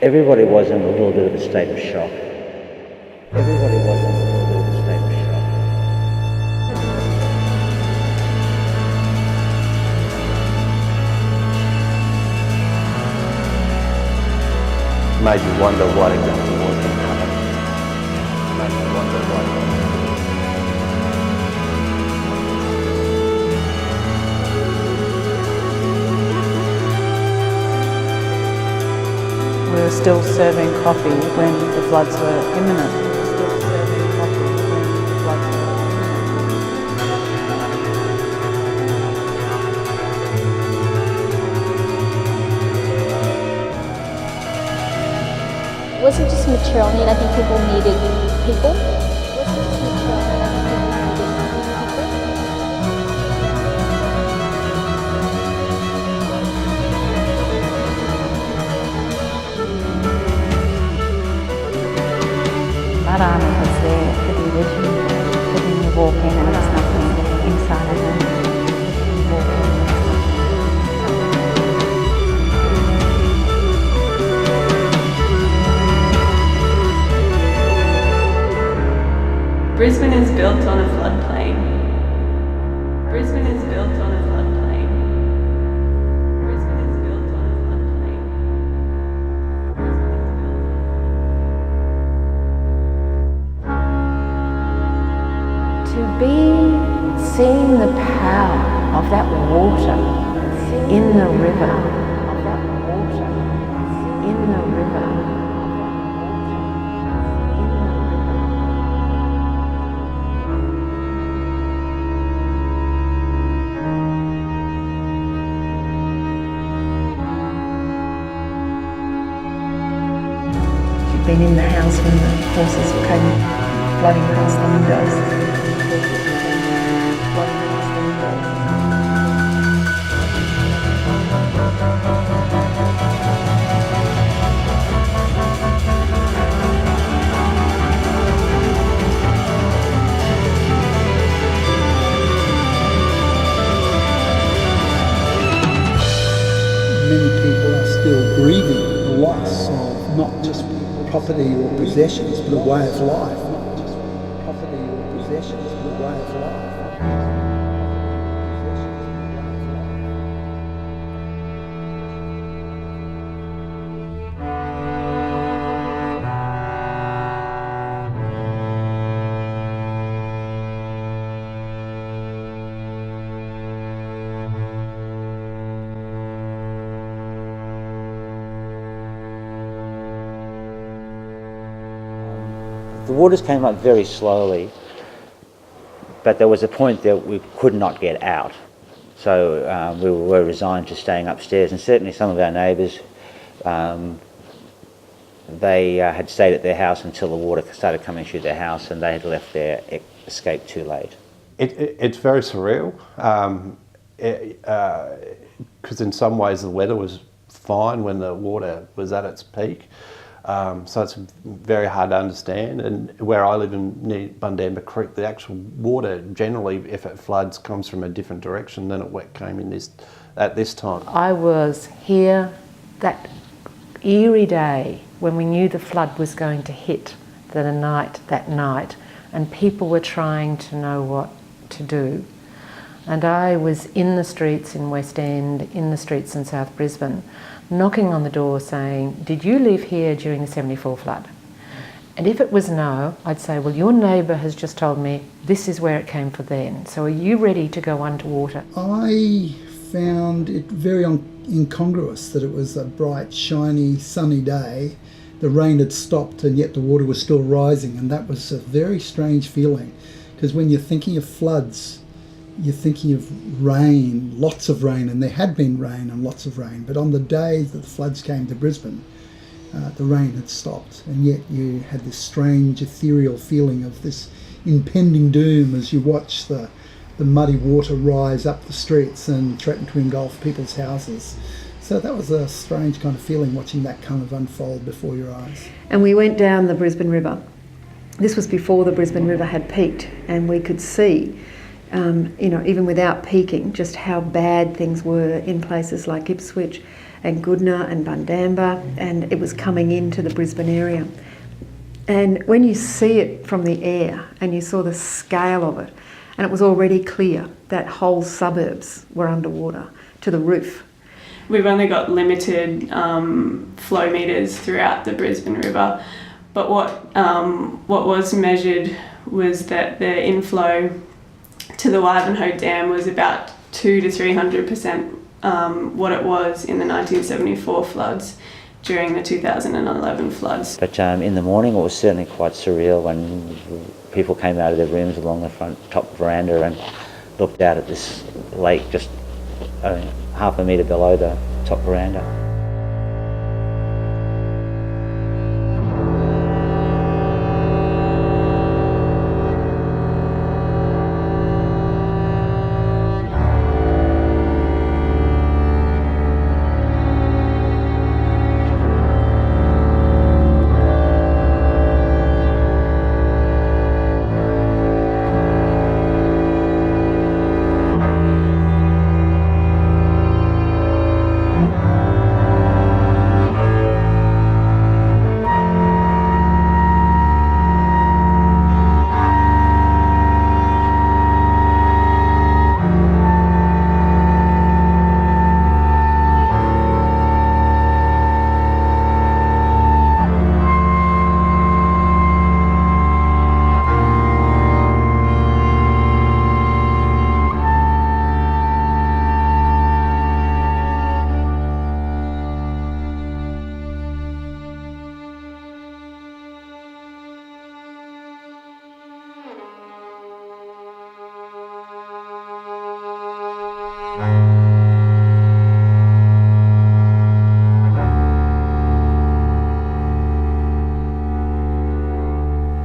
Everybody was in a little bit of a state of shock. Everybody was in a little bit of a state of shock. Made me wonder what exactly was going to happen. Made me wonder what exactly. We were still serving coffee when the floods were imminent. It wasn't just material need, I think people needed people. That army was there for the original, but then you walk in and there's nothing inside of them. Brisbane is built on a floodplain. Brisbane is built on a floodplain. Brisbane is built on a floodplain. To be seeing the power of that water in the river, Been in the house when the horses came flooding past the windows. Many people are still grieving the loss of not just property or possessions, but a way of life. Not just property or possessions, but a way of life. The waters came up very slowly, but there was a point that we could not get out. So we were resigned to staying upstairs, and certainly some of our neighbours, they had stayed at their house until the water started coming through their house, and they had left their escape too late. It's very surreal, because in some ways the weather was fine when the water was at its peak. So it's very hard to understand, and where I live near Bundamba Creek, the actual water generally, if it floods, comes from a different direction than it came in at this time. I was here that eerie day when we knew the flood was going to hit that night, and people were trying to know what to do. And I was in the streets in West End, in the streets in South Brisbane, knocking on the door saying, did you live here during the 74 flood? And if it was no, I'd say, well, your neighbour has just told me this is where it came from then. So are you ready to go underwater? I found it very incongruous that it was a bright, shiny, sunny day. The rain had stopped and yet the water was still rising, and that was a very strange feeling, because when you're thinking of floods, you're thinking of rain, lots of rain, and there had been rain and lots of rain, but on the day that the floods came to Brisbane, the rain had stopped, and yet you had this strange ethereal feeling of this impending doom as you watch the muddy water rise up the streets and threaten to engulf people's houses. So that was a strange kind of feeling, watching that kind of unfold before your eyes. And we went down the Brisbane River. This was before the Brisbane River had peaked, and we could see even without peaking, just how bad things were in places like Ipswich, and Goodna and Bundamba, and it was coming into the Brisbane area. And when you see it from the air and you saw the scale of it, and it was already clear that whole suburbs were underwater to the roof. We've only got limited flow meters throughout the Brisbane River, but what was measured was that the inflow to the Ivanhoe Dam was about 200 to 300% what it was in the 1974 floods during the 2011 floods. But in the morning it was certainly quite surreal when people came out of their rooms along the front top veranda and looked out at this lake just half a metre below the top veranda.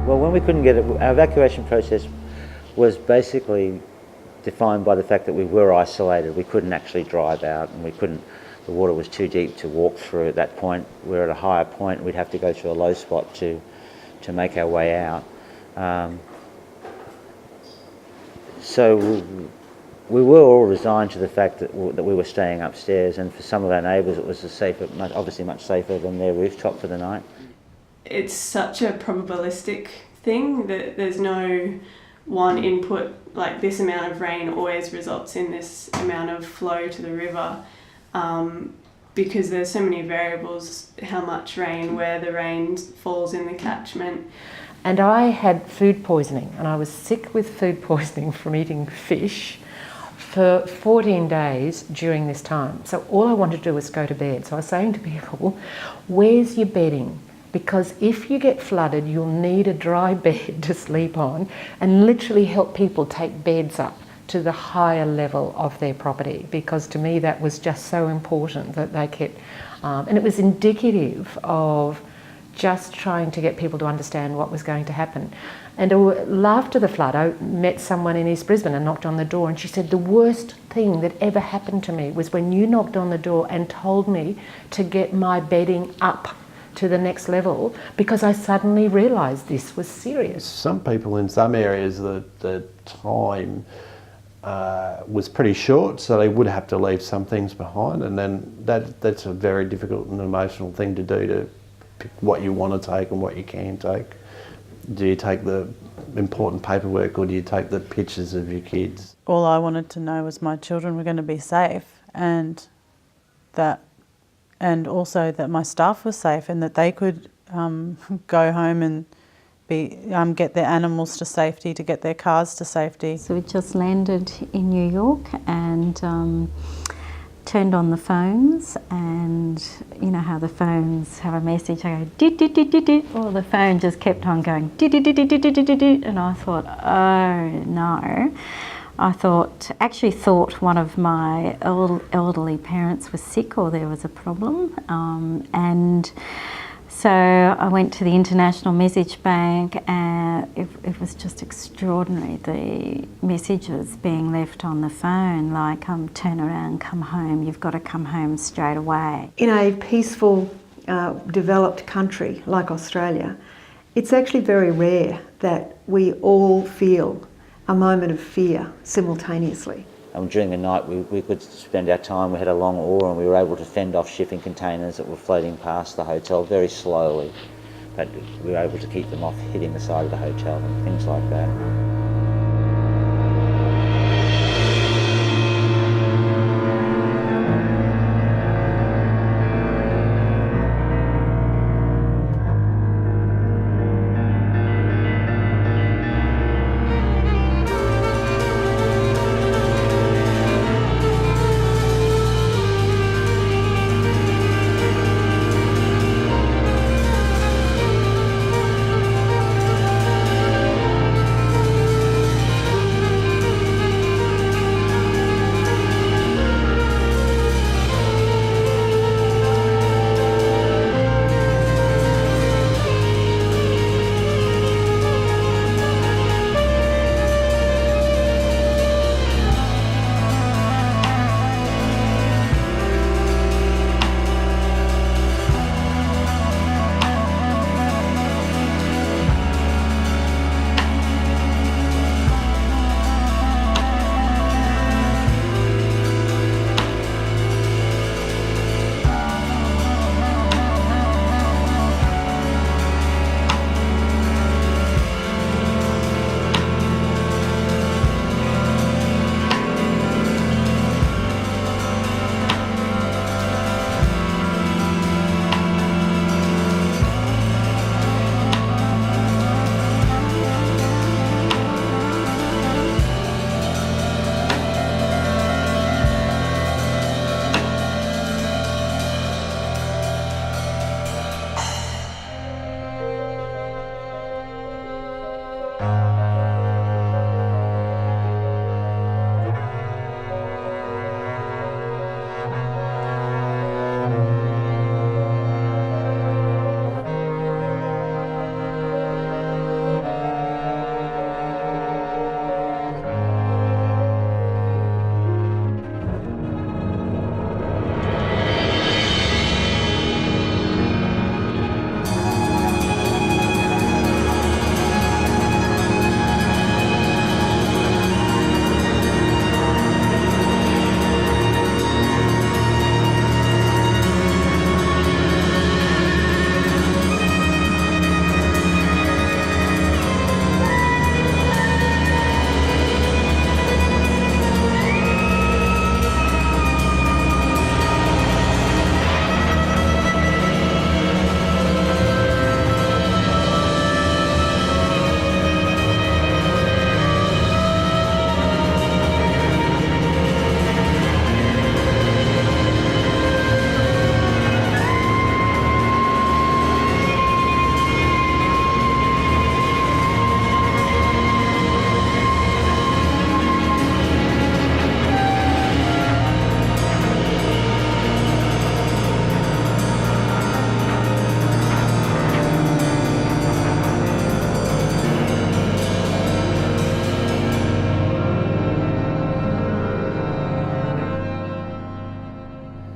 Well, when we couldn't get it, our evacuation process was basically defined by the fact that we were isolated. We couldn't actually drive out, and the water was too deep to walk through at that point. We're at a higher point, we'd have to go through a low spot to make our way out. So we were all resigned to the fact that we were staying upstairs, and for some of our neighbours it was obviously much safer than their rooftop for the night. It's such a probabilistic thing that there's no one input, like this amount of rain always results in this amount of flow to the river, because there's so many variables, how much rain, where the rain falls in the catchment. And I had food poisoning, and I was sick with food poisoning from eating fish for 14 days during this time. So all I wanted to do was go to bed. So I was saying to people, where's your bedding? Because if you get flooded, you'll need a dry bed to sleep on, and literally help people take beds up to the higher level of their property, because to me that was just so important that they kept, and it was indicative of just trying to get people to understand what was going to happen. And after the flood, I met someone in East Brisbane and knocked on the door, and she said, the worst thing that ever happened to me was when you knocked on the door and told me to get my bedding up to the next level, because I suddenly realised this was serious. Some people in some areas, the time was pretty short, so they would have to leave some things behind, and then that's a very difficult and emotional thing to do, to pick what you want to take and what you can take. Do you take the important paperwork, or do you take the pictures of your kids? All I wanted to know was my children were going to be safe, and also that my staff was safe, and that they could go home and get their animals to safety, to get their cars to safety. So we just landed in New York and turned on the phones, and you know how the phones have a message, I go dit dit dit dit dit. Well, the phone just kept on going dit dit dit dit dit dit dit, and I thought, oh no. I actually thought one of my elderly parents was sick, or there was a problem, and so I went to the International Message Bank, and it was just extraordinary, the messages being left on the phone, like, turn around, come home, you've got to come home straight away. In a peaceful, developed country like Australia, it's actually very rare that we all feel a moment of fear simultaneously. And during the night we could spend our time, we had a long oar and we were able to fend off shipping containers that were floating past the hotel very slowly, but we were able to keep them off hitting the side of the hotel and things like that.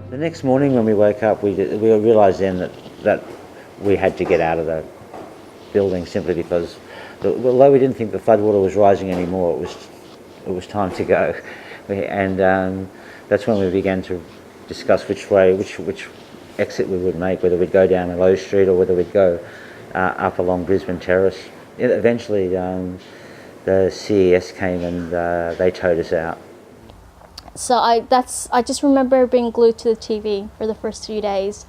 The next morning when we woke up, we realised then that we had to get out of the building simply because, although we didn't think the floodwater was rising anymore, it was time to go. And that's when we began to discuss which exit we would make, whether we'd go down a low street or whether we'd go up along Brisbane Terrace. Eventually the CES came and they towed us out. So I just remember being glued to the TV for the first 3 days,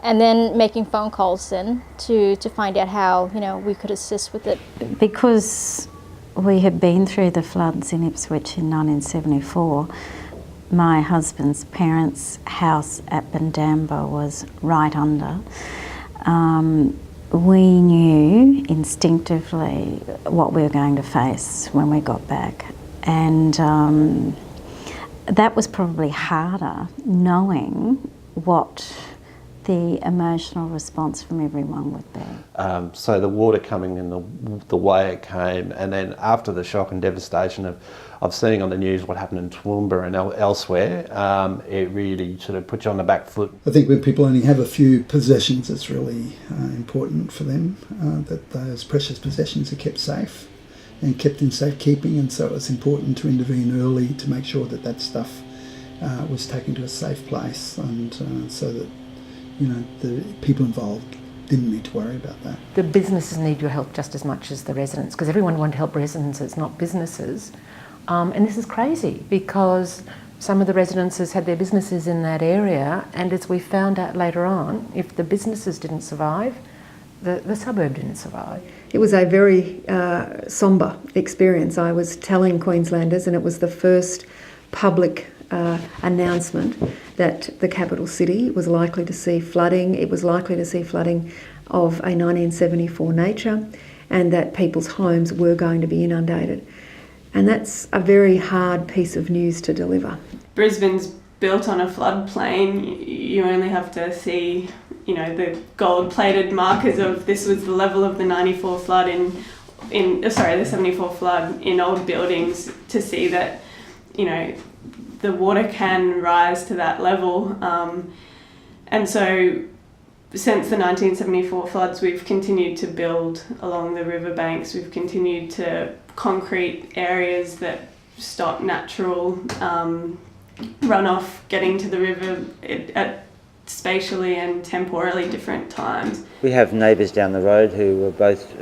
and then making phone calls in to find out how we could assist with it. Because we had been through the floods in Ipswich in 1974, my husband's parents' house at Bundamba was right under. We knew instinctively what we were going to face when we got back, and that was probably harder, knowing what the emotional response from everyone would be. So the water coming in the way it came, and then after the shock and devastation of seeing on the news what happened in Toowoomba and elsewhere, it really sort of put you on the back foot. I think when people only have a few possessions, it's really important for them that those precious possessions are kept safe. and kept in safekeeping, and so it was important to intervene early to make sure that that stuff was taken to a safe place, and so that the people involved didn't need to worry about that. The businesses need your help just as much as the residents, because everyone wanted to help residences, not businesses. And this is crazy because some of the residences had their businesses in that area, and as we found out later on, if the businesses didn't survive, the suburb didn't survive. It was a very sombre experience. I was telling Queenslanders, and it was the first public announcement that the capital city was likely to see flooding. It was likely to see flooding of a 1974 nature, and that people's homes were going to be inundated. And that's a very hard piece of news to deliver. Brisbane's Built on a floodplain. You only have to see, the gold-plated markers of this was the level of the 94 flood the 74 flood in old buildings to see that, the water can rise to that level. And so since the 1974 floods, we've continued to build along the riverbanks. We've continued to concrete areas that stop natural runoff getting to the river at spatially and temporally different times. We have neighbours down the road who were both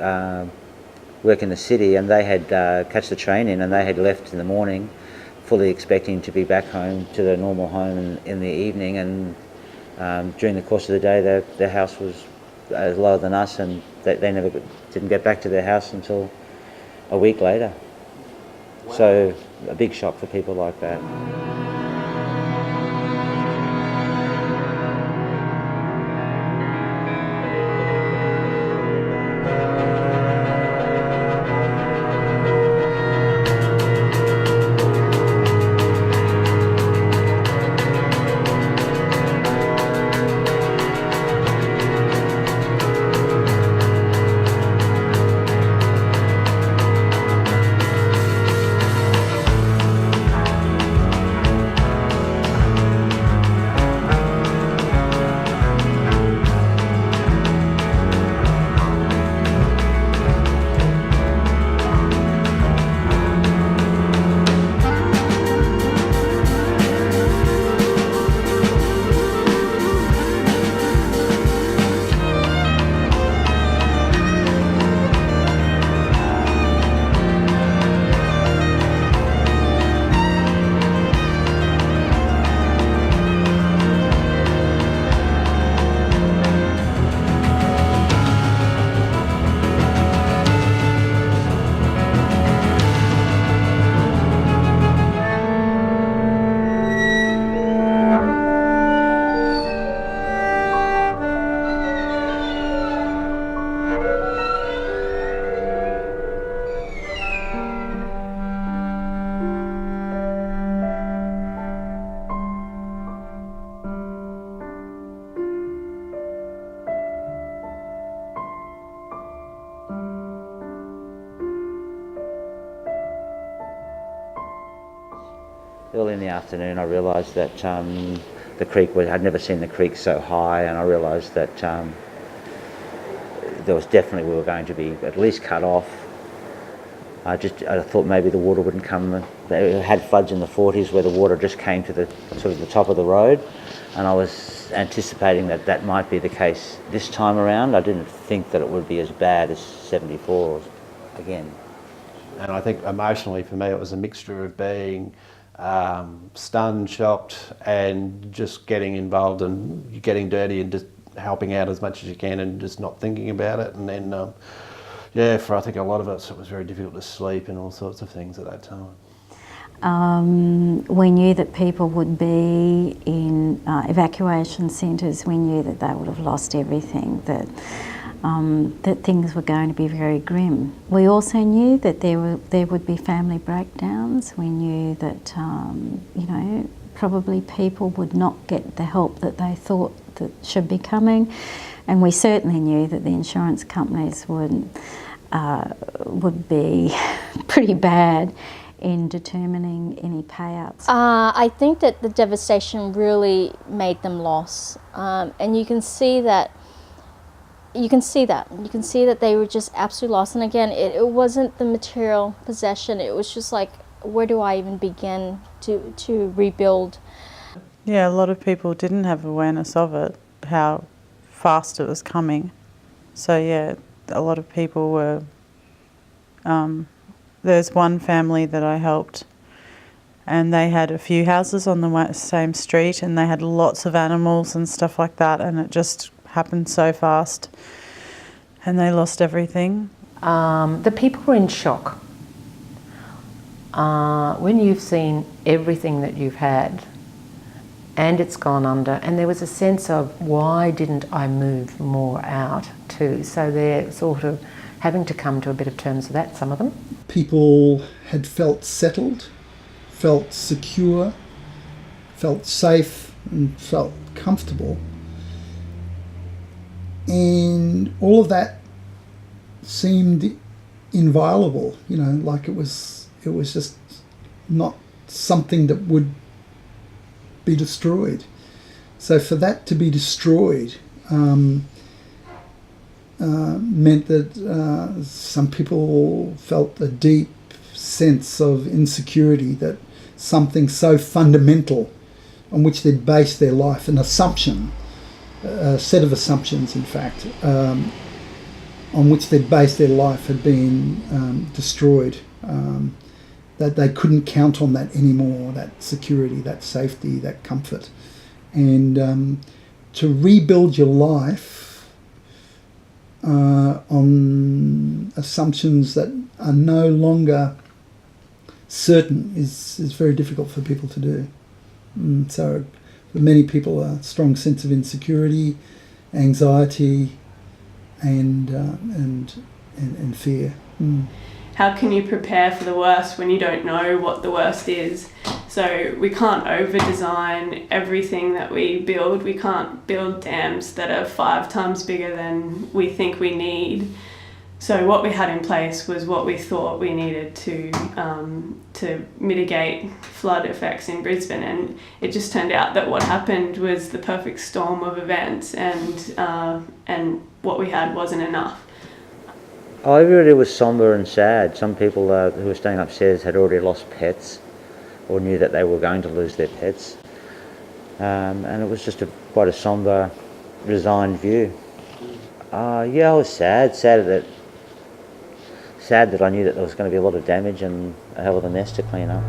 work in the city, and they had catch the train in, and they had left in the morning fully expecting to be back home to their normal home in the evening, and during the course of the day their house was lower than us, and they never didn't get back to their house until a week later. Wow. So a big shock for people like that. Early in the afternoon I realised that the creek I'd never seen the creek so high, and I realised that there was definitely, we were going to be at least cut off. I thought maybe the water wouldn't come. They had floods in the 40s where the water just came to the sort of the top of the road, and I was anticipating that might be the case this time around. I didn't think that it would be as bad as 74 again. And I think emotionally for me it was a mixture of being stunned, shocked, and just getting involved and getting dirty and just helping out as much as you can and just not thinking about it. And then, for I think a lot of us, it was very difficult to sleep and all sorts of things at that time. We knew that people would be in evacuation centres. We knew that they would have lost everything, that things were going to be very grim. We also knew that there would be family breakdowns. We knew that probably people would not get the help that they thought that should be coming, and we certainly knew that the insurance companies would be pretty bad in determining any payouts. I think that the devastation really made them lost, and you can see that you can see that. You can see that they were just absolutely lost. And again, it wasn't the material possession. It was just like, where do I even begin to rebuild? Yeah, a lot of people didn't have awareness of it, how fast it was coming. So yeah, a lot of people were... there's one family that I helped, and they had a few houses on the same street, and they had lots of animals and stuff like that, and it just happened so fast, and they lost everything. The people were in shock. When you've seen everything that you've had and it's gone under, and there was a sense of, why didn't I move more out too? So they're sort of having to come to a bit of terms with that, some of them. People had felt settled, felt secure, felt safe and felt comfortable. And all of that seemed inviolable, you know, like it was just not something that would be destroyed. So for that to be destroyed meant that some people felt a deep sense of insecurity, that something so fundamental on which they'd based their life, an assumption, a set of assumptions in fact, on which they'd based their life had been destroyed, that they couldn't count on that anymore, that security, that safety, that comfort. And to rebuild your life on assumptions that are no longer certain is very difficult for people to do. So for many people, a strong sense of insecurity, anxiety, and fear. How can you prepare for the worst when you don't know what the worst is? So we can't over-design everything that we build. We can't build dams that are 5 times bigger than we think we need. So what we had in place was what we thought we needed to mitigate flood effects in Brisbane, and it just turned out that what happened was the perfect storm of events, and what we had wasn't enough. Everybody was sombre and sad. Some people who were staying upstairs had already lost pets or knew that they were going to lose their pets. And it was just quite a sombre, resigned view. Yeah, I was sad that I knew that there was going to be a lot of damage and a hell of a mess to clean up.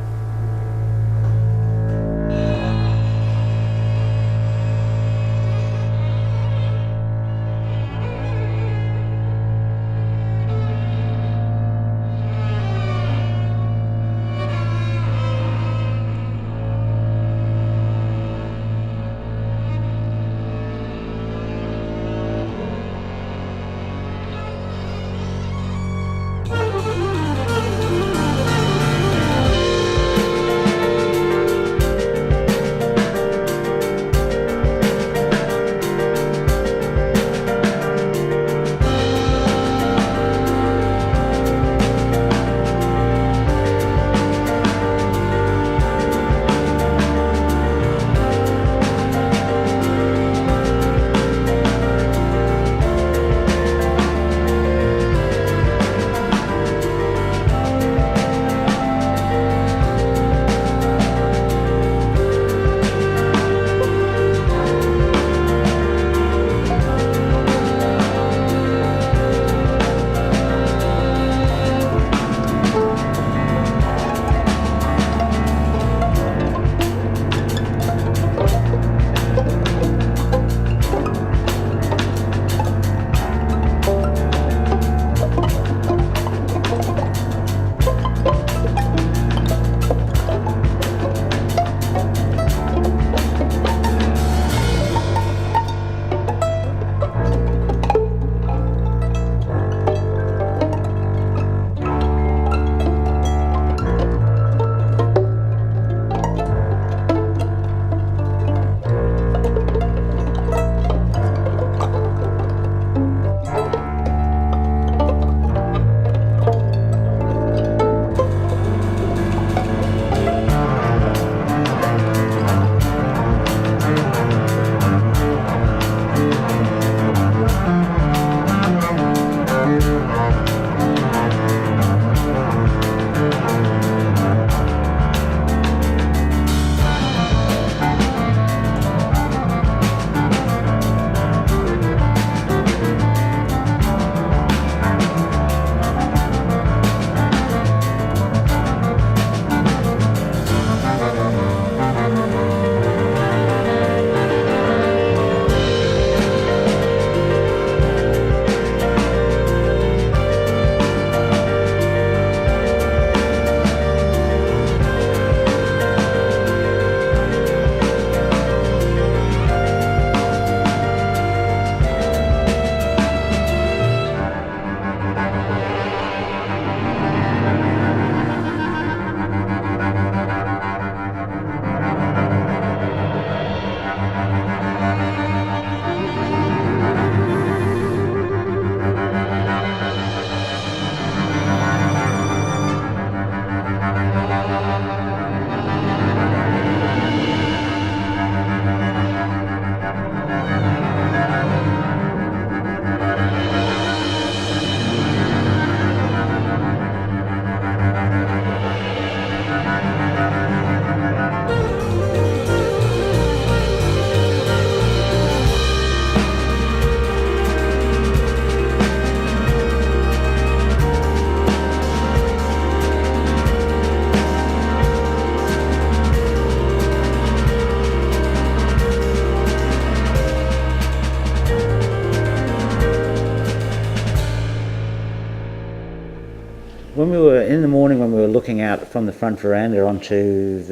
in the morning when we were looking out from the front veranda onto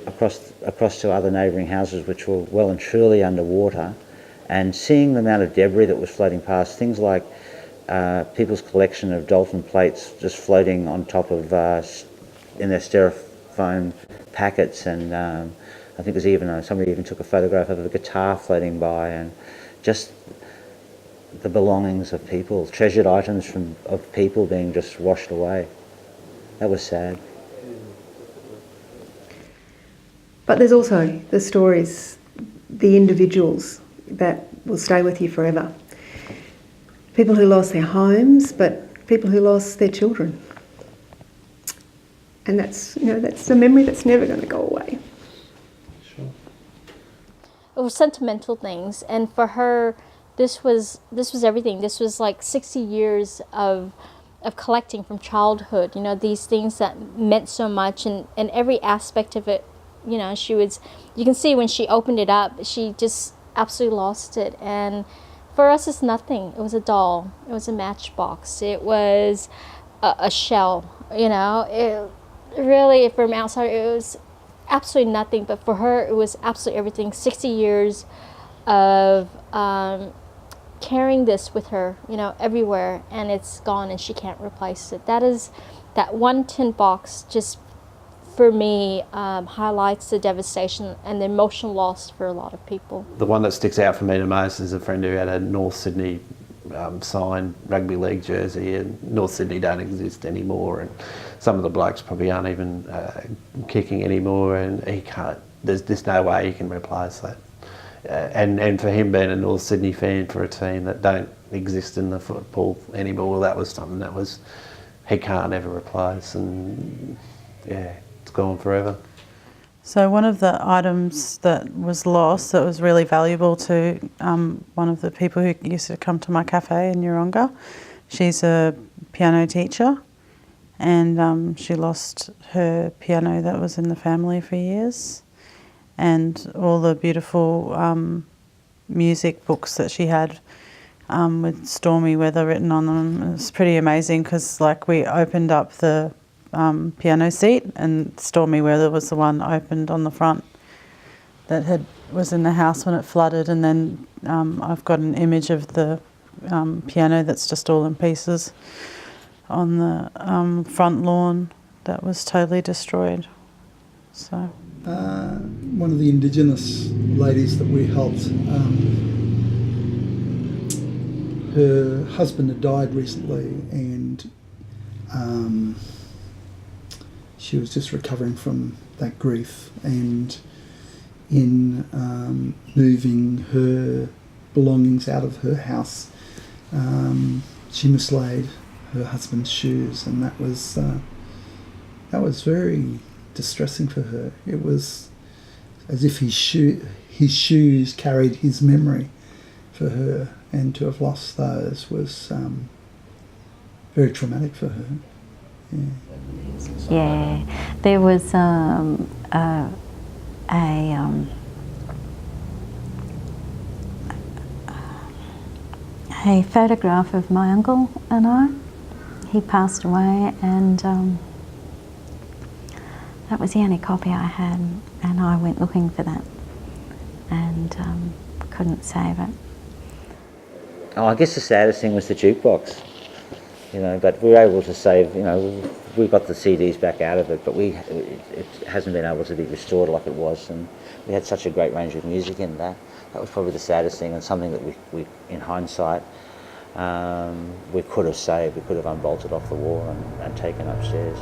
across to other neighbouring houses which were well and truly underwater, and seeing the amount of debris that was floating past, things like people's collection of dolphin plates just floating on top of in their styrofoam packets, and I think there's even somebody even took a photograph of a guitar floating by, and just the belongings of people, treasured items of people being just washed away. That was sad. But there's also the stories, the individuals that will stay with you forever. People who lost their homes, but people who lost their children. And that's a memory that's never going to go away. Sure. It was sentimental things, and for her, this was everything. This was like 60 years of collecting from childhood. You know, these things that meant so much, and every aspect of it. You know, you can see when she opened it up, she just absolutely lost it. And for us, it's nothing. It was a doll. It was a matchbox. It was a shell. You know, it really, from outside, it was absolutely nothing. But for her, it was absolutely everything. 60 years of carrying this with her, you know, everywhere, and it's gone, and she can't replace it. That one tin box just, for me, highlights the devastation and the emotional loss for a lot of people. The one that sticks out for me the most is a friend who had a North Sydney signed rugby league jersey, and North Sydney don't exist anymore, and some of the blokes probably aren't even kicking anymore, and he can't. There's no way he can replace that. And for him being a North Sydney fan for a team that don't exist in the football anymore, that was something that he can't ever replace, and yeah, it's gone forever. So one of the items that was lost that was really valuable to one of the people who used to come to my cafe in Yeronga, she's a piano teacher, and she lost her piano that was in the family for years, and all the beautiful music books that she had with stormy weather written on them. It was pretty amazing because, like, we opened up the piano seat, and stormy weather was the one opened on the front that was in the house when it flooded, and then I've got an image of the piano that's just all in pieces on the front lawn that was totally destroyed. So one of the Indigenous ladies that we helped, her husband had died recently, and she was just recovering from that grief, and in moving her belongings out of her house, she mislaid her husband's shoes, and that was very distressing for her. It was as if his shoes carried his memory for her, and to have lost those was very traumatic for her. Yeah, there was a photograph of my uncle and I. He passed away, and that was the only copy I had, and I went looking for that and couldn't save it. Oh, I guess the saddest thing was the jukebox. You know, but we were able to save, you know, we got the CDs back out of it, but it hasn't been able to be restored like it was, and we had such a great range of music in that. That was probably the saddest thing, and something that we in hindsight, we could have saved. We could have unbolted off the wall and taken upstairs.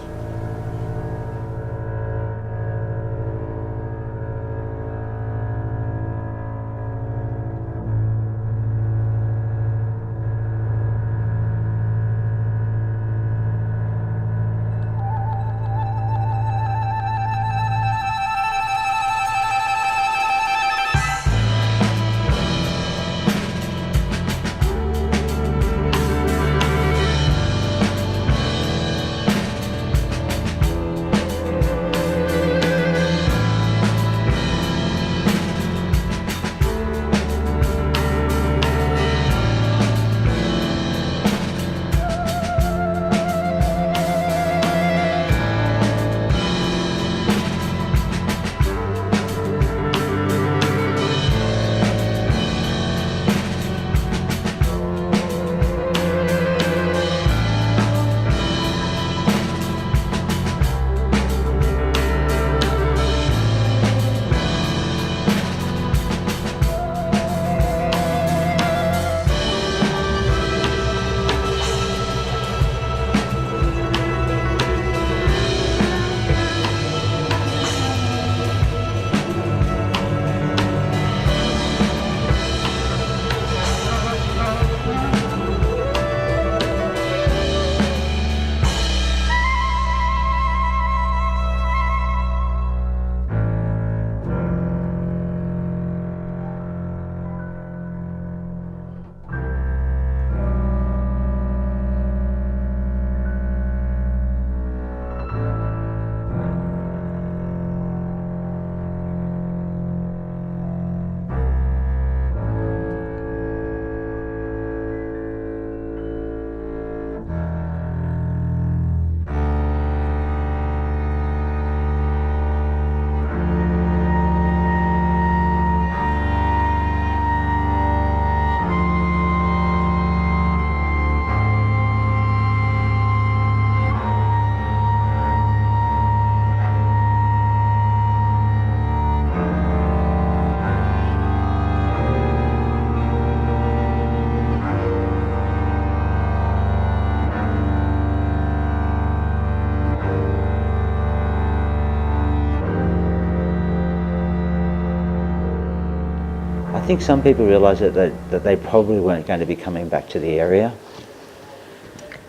I think some people realised that they probably weren't going to be coming back to the area.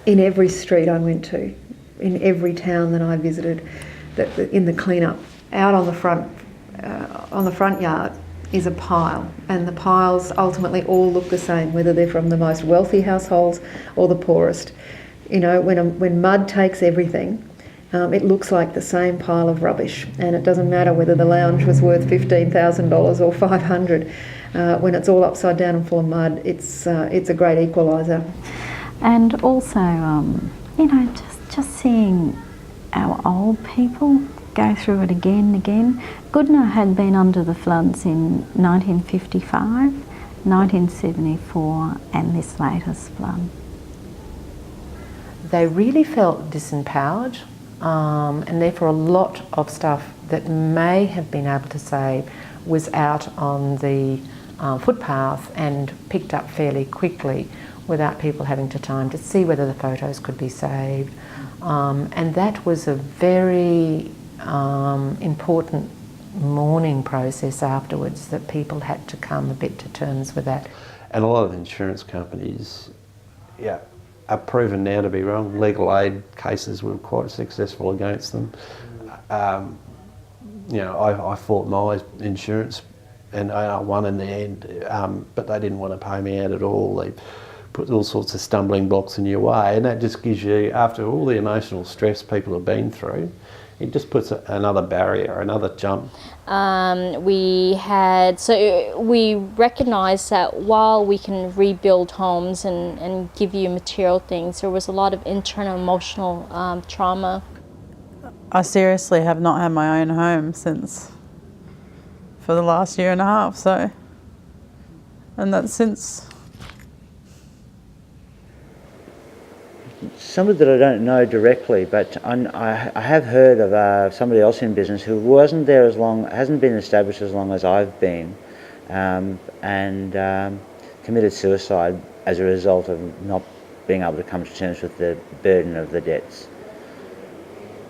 In every street I went to, in every town that I visited, in the clean-up, out on the front yard is a pile, and the piles ultimately all look the same, whether they're from the most wealthy households or the poorest. You know, when mud takes everything, it looks like the same pile of rubbish, and it doesn't matter whether the lounge was worth $15,000 or $500. When it's all upside down and full of mud, it's a great equaliser. And also, you know, just seeing our old people go through it again and again. Goodna had been under the floods in 1955, 1974, and this latest flood. They really felt disempowered, and therefore a lot of stuff that may have been able to save was out on the footpath and picked up fairly quickly without people having time to see whether the photos could be saved. And that was a very important mourning process afterwards, that people had to come a bit to terms with that. And a lot of insurance companies, are proven now to be wrong. Legal aid cases were quite successful against them. You know, I fought my insurance and I won in the end, but they didn't want to pay me out at all. They put all sorts of stumbling blocks in your way, and that just gives you, after all the emotional stress people have been through, it just puts another barrier, another jump. We recognised that while we can rebuild homes and give you material things, there was a lot of internal emotional trauma. I seriously have not had my own home for the last year and a half, so, and that's since. Somebody that I don't know directly, but I have heard of somebody else in business who wasn't there as long, hasn't been established as long as I've been, and committed suicide as a result of not being able to come to terms with the burden of the debts.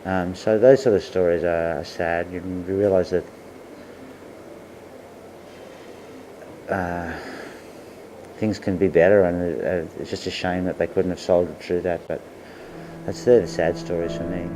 So those sort of stories are sad. You realise that things can be better, and it's just a shame that they couldn't have sold it through that, but they're the sad stories for me.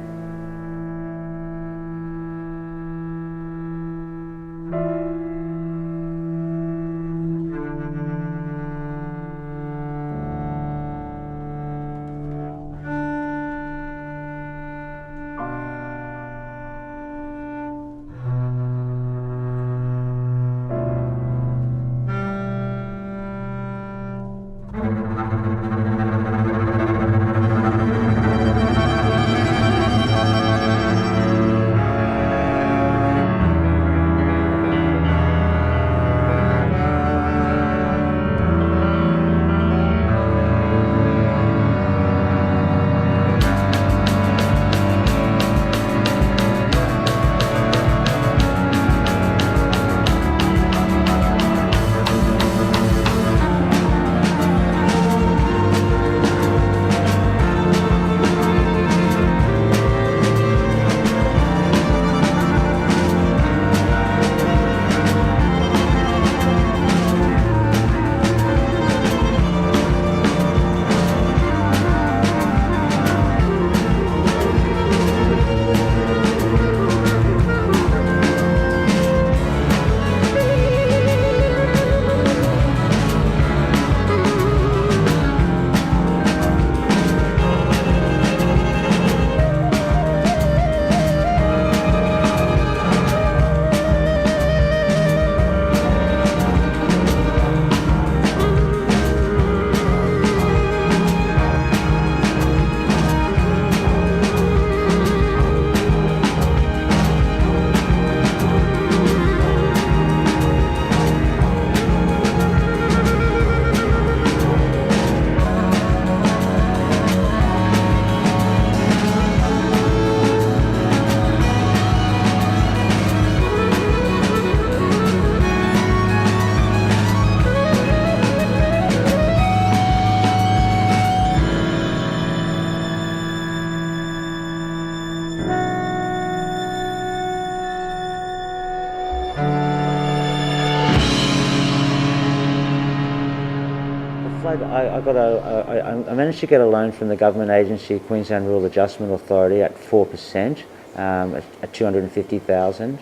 I managed to get a loan from the government agency, Queensland Rural Adjustment Authority, at 4%, at $250,000,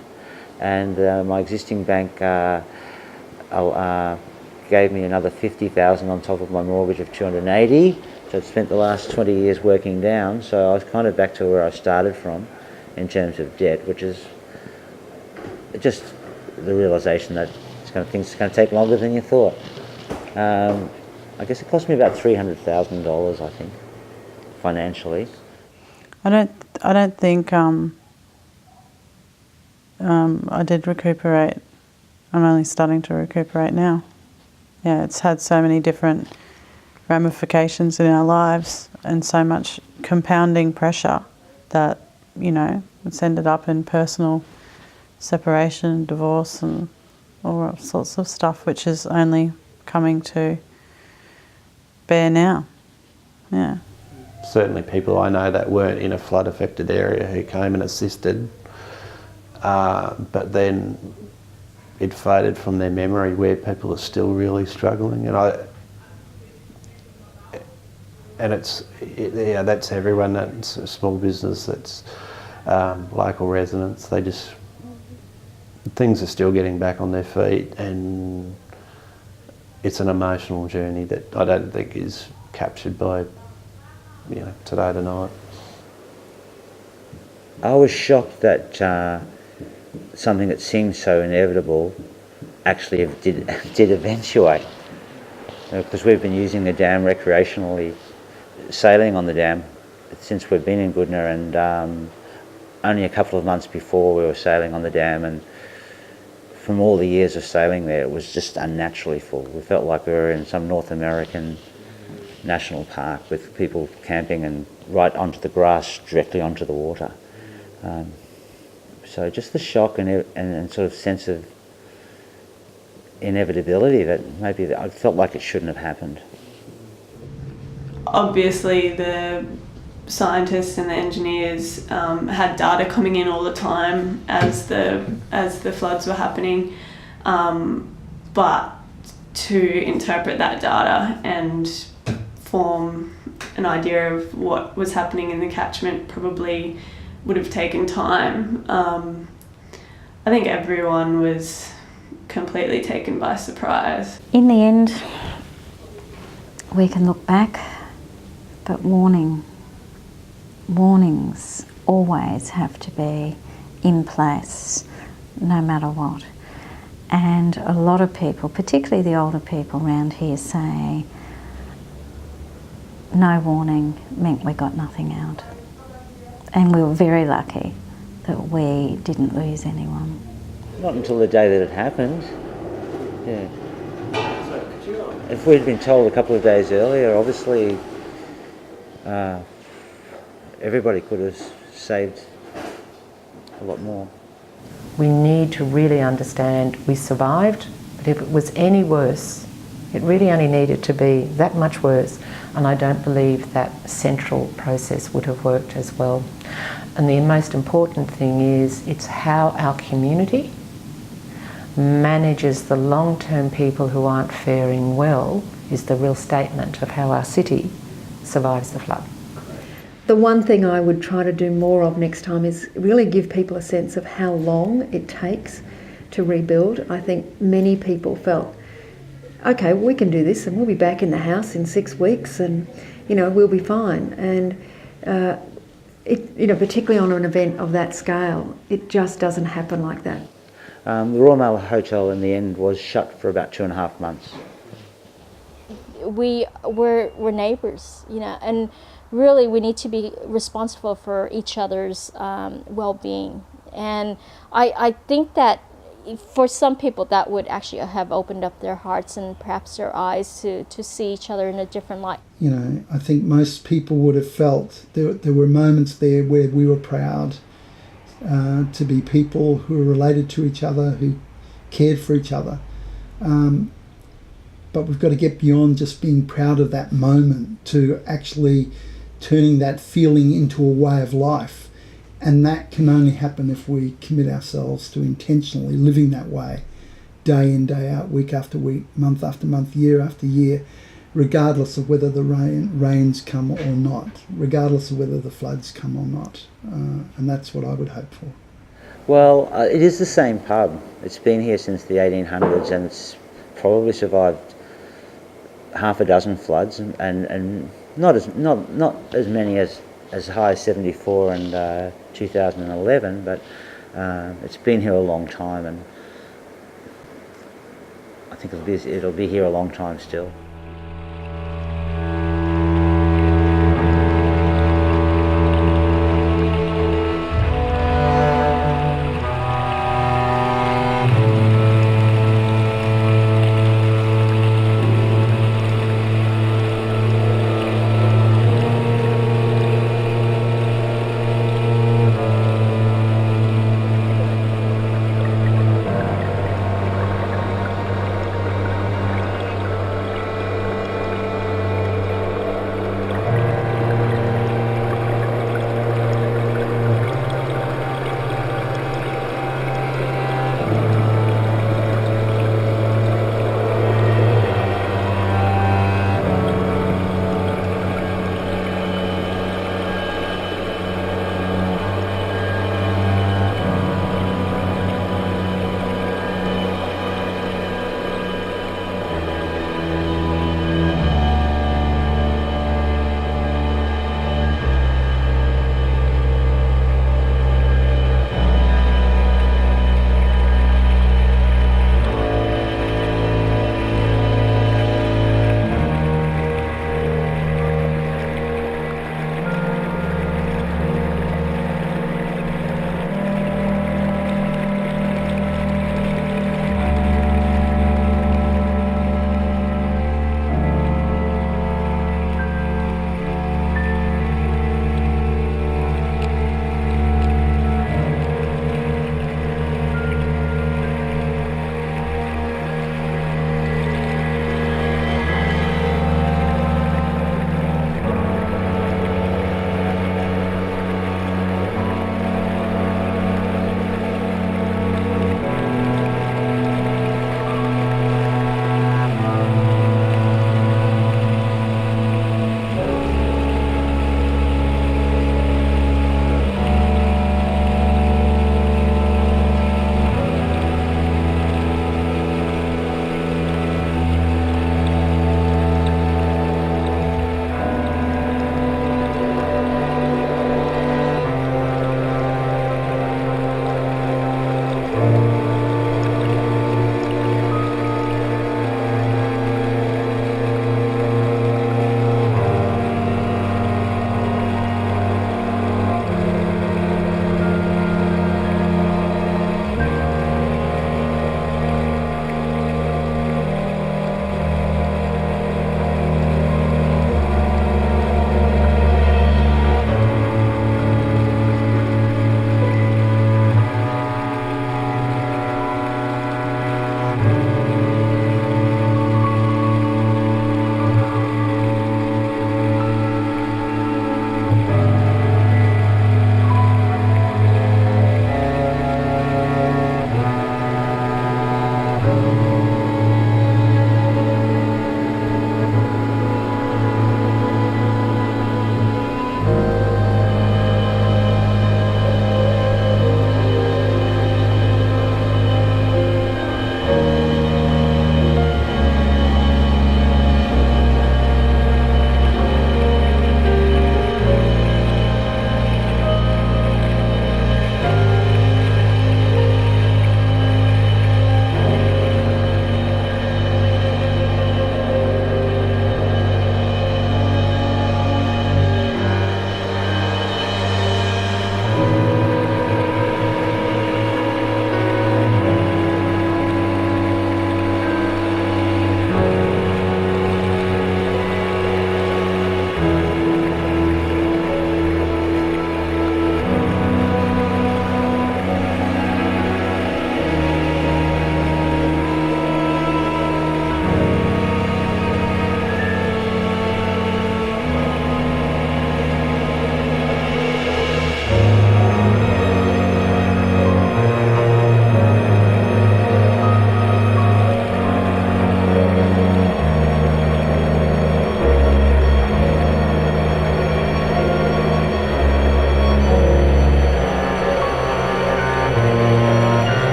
and my existing bank gave me another $50,000 on top of my mortgage of $280,000. So I'd spent the last 20 years working down, so I was kind of back to where I started from in terms of debt, which is just the realisation that things are going to take longer than you thought. I guess it cost me about $300,000, I think, financially. I don't think I did recuperate. I'm only starting to recuperate now. Yeah, it's had so many different ramifications in our lives and so much compounding pressure that, you know, it's ended up in personal separation, divorce and all sorts of stuff, which is only coming to bear now. Yeah. Certainly people I know that weren't in a flood affected area who came and assisted, but then it faded from their memory where people are still really struggling. And that's everyone. That's a small business, that's local residents. Things are still getting back on their feet, and it's an emotional journey that I don't think is captured by, today tonight. I was shocked that something that seemed so inevitable actually did eventuate. Because we've been using the dam recreationally, sailing on the dam since we've been in Goodna, and only a couple of months before we were sailing on the dam, and from all the years of sailing there, it was just unnaturally full. We felt like we were in some North American national park with people camping and right onto the grass, directly onto the water. So just the shock and sort of sense of inevitability that maybe I felt like it shouldn't have happened. Obviously the scientists and the engineers had data coming in all the time as the floods were happening, but to interpret that data and form an idea of what was happening in the catchment probably would have taken time. I think everyone was completely taken by surprise. In the end, we can look back, but warnings always have to be in place, no matter what. And a lot of people, particularly the older people around here, say no warning meant we got nothing out. And we were very lucky that we didn't lose anyone. Not until the day that it happened. Yeah. If we'd been told a couple of days earlier, obviously everybody could have saved a lot more. We need to really understand we survived, but if it was any worse, it really only needed to be that much worse, and I don't believe that central process would have worked as well. And the most important thing is it's how our community manages the long-term people who aren't faring well is the real statement of how our city survives the flood. The one thing I would try to do more of next time is really give people a sense of how long it takes to rebuild. I think many people felt, okay, well, we can do this and we'll be back in the house in 6 weeks and, we'll be fine. And, particularly on an event of that scale, it just doesn't happen like that. The Royal Mail Hotel in the end was shut for about 2.5 months. We're neighbours, and really we need to be responsible for each other's well-being. And I think that for some people that would actually have opened up their hearts and perhaps their eyes to see each other in a different light. I think most people would have felt there were moments there where we were proud to be people who were related to each other, who cared for each other. But we've got to get beyond just being proud of that moment to actually turning that feeling into a way of life. And that can only happen if we commit ourselves to intentionally living that way, day in, day out, week after week, month after month, year after year. regardless of whether the rains come or not, regardless of whether the floods come or not. And that's what I would hope for. Well, it is the same pub. It's been here since the 1800s, and it's probably survived half a dozen floods, and not as many as high as 74 and 2011, but it's been here a long time, and I think it'll be here a long time still.